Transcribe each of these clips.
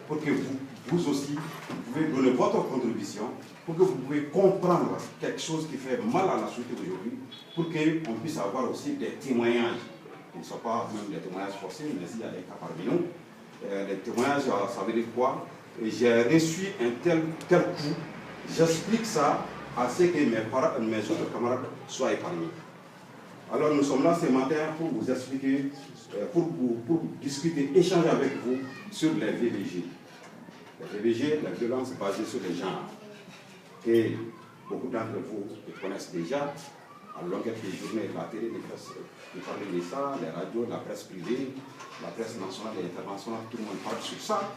pour que vous aussi, vous pouvez donner votre contribution, pour que vous pouvez comprendre quelque chose qui fait mal à la société aujourd'hui, pour qu'on puisse avoir aussi des témoignages, qui ne sont pas même des témoignages forcés, mais s'il y a des cas parmi nous. Les témoignages, ça veut dire quoi? J'ai reçu un tel coup, j'explique ça à ce que mes autres camarades soient épargnés. Alors nous sommes là ce matin pour vous expliquer, pour discuter, échanger avec vous sur les VBG. Les VBG, la violence basée sur les genres, que beaucoup d'entre vous connaissent déjà. À longueur des journées, la télé nous parle de ça, les radios, la presse privée, la presse nationale et internationale, tout le monde parle sur ça.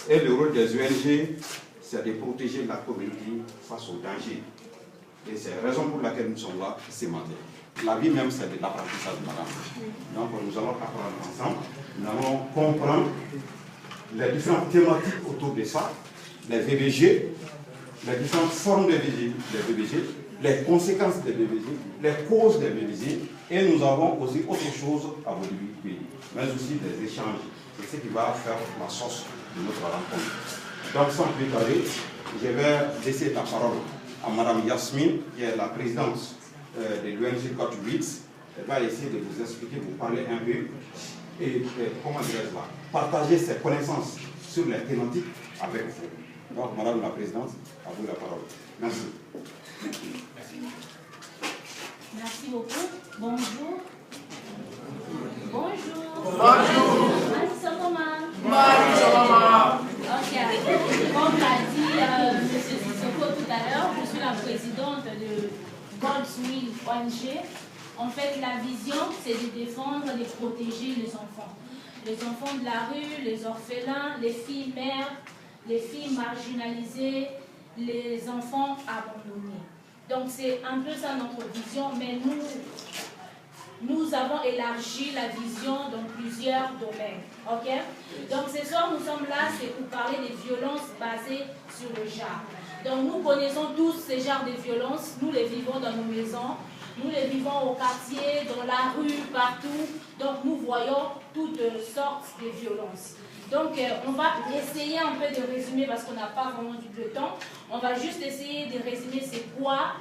Et le rôle des ONG, c'est de protéger la communauté face aux dangers. Et c'est la raison pour laquelle nous sommes là ce matin. La vie même, c'est de l'apprentissage, madame. Donc nous allons apprendre ensemble, nous allons comprendre les différentes thématiques autour de ça, les VBG, les différentes formes des VBG, les conséquences des VBG, les causes des VBG, et nous avons aussi autre chose à vous dire, mais aussi des échanges. C'est ce qui va faire la source de notre rencontre. Donc sans plus tarder, je vais laisser la parole à Mme Yasmine, qui est la présidente de l'ONG Katowice. Elle va essayer de vous expliquer, vous parler un peu, et comment dirais-je là, partager ses connaissances sur les thématiques avec vous. Donc, Madame la Présidente, à vous la parole. Merci. Merci beaucoup. Bonjour. Bonjour. Bonjour. Ok. Comme l'a dit M. Sissoko tout à l'heure, je suis la présidente de God's Will ONG. En fait, la vision, c'est de défendre et de protéger les enfants. Les enfants de la rue, les orphelins, les filles mères, les filles marginalisées, les enfants abandonnés. Donc c'est un peu ça notre vision, mais nous avons élargi la vision dans plusieurs domaines. Ok? Donc ce soir, nous sommes là, c'est pour parler des violences basées sur le genre. Donc nous connaissons tous ces genres de violences, nous les vivons dans nos maisons, nous les vivons au quartier, dans la rue, partout. Donc nous voyons toutes sortes de violences. Donc on va essayer un peu de résumer parce qu'on n'a pas vraiment le temps. On va juste essayer de résumer c'est quoi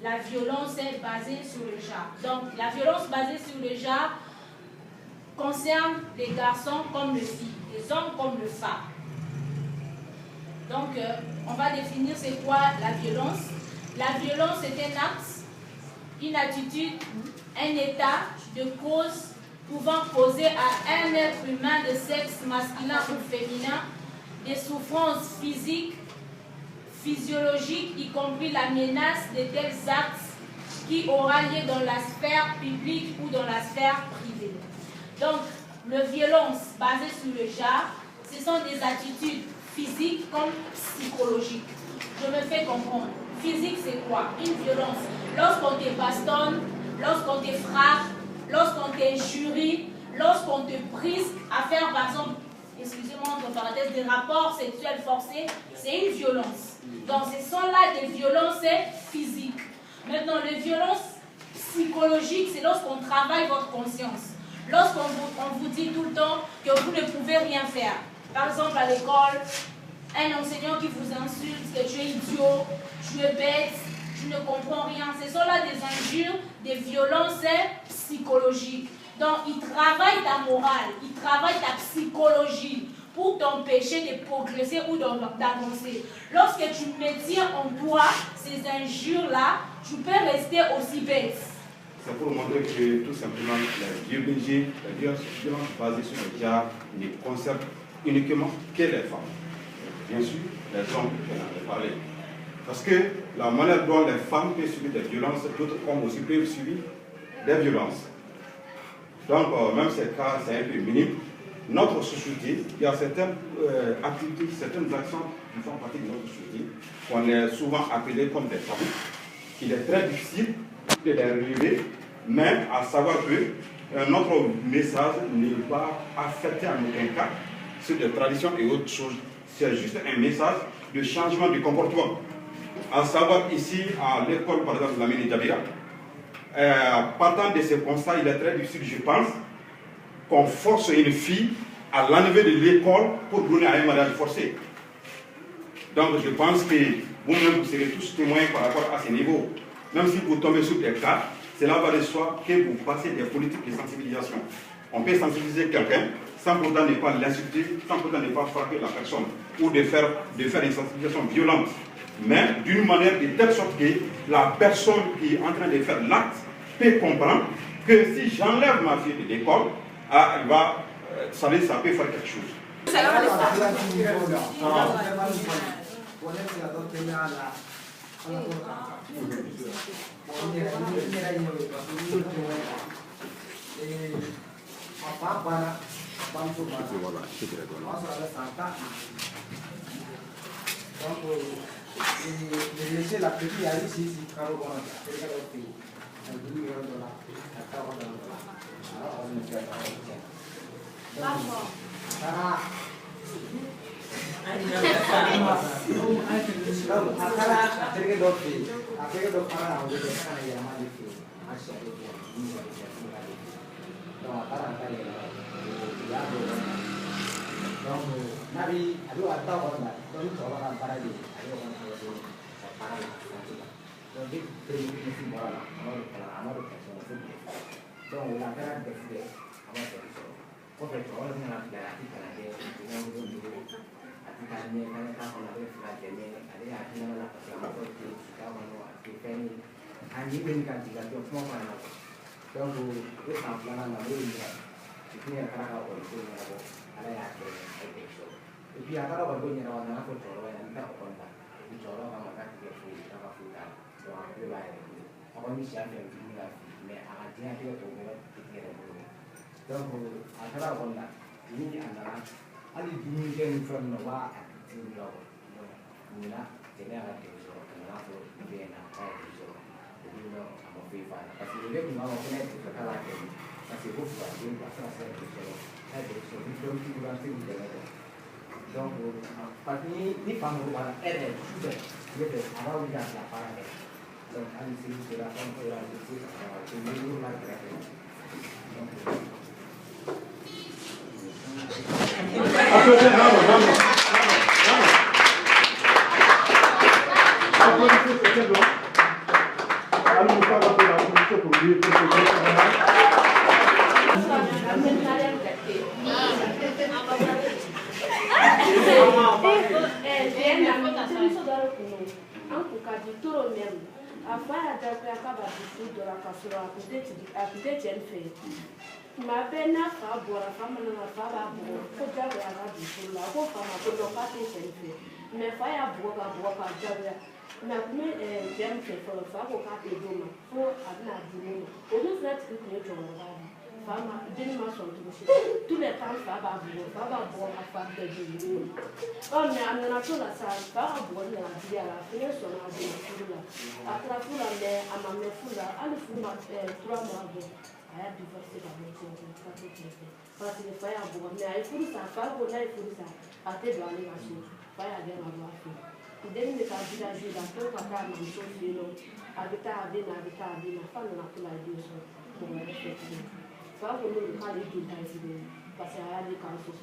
la violence est basée sur le genre. Donc la violence basée sur le genre concerne les garçons comme les filles, les hommes comme les femmes. Donc on va définir c'est quoi la violence. La violence est un acte, une attitude, un état de cause pouvant causer à un être humain de sexe masculin ou féminin des souffrances physiques, physiologiques, y compris la menace de tels actes qui aura lieu dans la sphère publique ou dans la sphère privée. Donc, les violences basées sur le genre, ce sont des attitudes physiques comme psychologiques. Je me fais comprendre. Physique, c'est quoi? Une violence. Lorsqu'on te bastonne, lorsqu'on te frappe, lorsqu'on t'injurie, lorsqu'on te brise à faire, par exemple, excusez-moi, entre parenthèses, des rapports sexuels forcés, c'est une violence. Donc, ce sont là des violences physiques. Maintenant, les violences psychologiques, c'est lorsqu'on travaille votre conscience. Lorsqu'on vous dit tout le temps que vous ne pouvez rien faire. Par exemple, à l'école, un enseignant qui vous insulte, que tu es idiot, tu es bête, tu ne comprends rien. Ce sont là des injures, des violences psychologiques. Donc, il travaille ta morale, il travaille ta psychologie pour t'empêcher de progresser ou d'avancer. Lorsque tu maintiens en toi ces injures-là, tu peux rester aussi bête. C'est pour montrer que tout simplement la VBG, la violence basée sur le genre, ne concerne uniquement que les femmes. Bien sûr, les hommes, on en a parlé. Parce que la manière dont les femmes peuvent subir des violences, d'autres hommes aussi peuvent subir des violences. Donc, même ces cas, c'est un peu minime. Notre société, il y a certaines activités, certaines actions qui font partie de notre société, qu'on est souvent appelées comme des tabous. Il est très difficile de les relever, mais à savoir que notre message n'est pas affecté en aucun cas sur des traditions et autres choses. C'est juste un message de changement de comportement. À savoir ici, à l'école, par exemple, de la Mine Djabira, partant de ce constat, il est très difficile, je pense, qu'on force une fille à l'enlever de l'école pour donner à un mariage forcé. Donc je pense que vous-même, vous serez tous témoins par rapport à ce niveau. Même si vous tombez sur des cas, cela va de soi que vous passez des politiques de sensibilisation. On peut sensibiliser quelqu'un sans pourtant ne pas l'insulter, sans pourtant ne pas frapper la personne, ou de faire une sensibilisation violente. Mais d'une manière de telle sorte que la personne qui est en train de faire l'acte peut comprendre que si j'enlève ma fille de l'école, elle va, ça peut faire quelque chose. la petite a ici, Nabi, aduh atau orang itu orang para di, aduh orang para jadi mesti bola, amar person itu. Donc la cara de amar person. Kau betul dengan apa yang kita dengan dulu. Artinya kan kalau nak belajarnya ada artinya mana pertama tu kita mahu artikan hanya dengan kita tu semua mana. Donc itu sampaian nama ini. Ini akan kau itu ada yang If you have a good year on apple or an apple, which all of our practical food, our food, so I'm relying on the champion to me that may I dare to get a movie. Don't I have one that you need another. I did you get from the war at the level. Nina, the never do so, and also be an apple, so you know I'm a free fire. But you live in our connected to Kalaki, as a book for you, as I said, so we don't keep running together. Donc, parmi les femmes qui ont été tuées, avant de la parade. Donc, allez-y, c'est la femme qui a été tuée, c'est le jour de la grève. Ma pena fa buona fama non fa la buona, ko jago ya ga bisu la ko fama ko do ka te selfe me fa ya buwa ka jago na kuma jam fe fa ko ka te do ma ko adna dinu o do flat ku ne to ma fama din ma so to shi tous les temps fa ba buwa ma fa de dinu o me amna to la sa fa buwa na dia la fine so na de fula atra fula me amame fula ali fula 3 mois I have divorced my children, but the fire board, I put some fire, I put some, I tell you, I machine, fire them a laughing. Then the Kabila did a talk about my soul, you know, Abita, a fun enough to like this for my effect. So I will know how you do that today, but I had the council.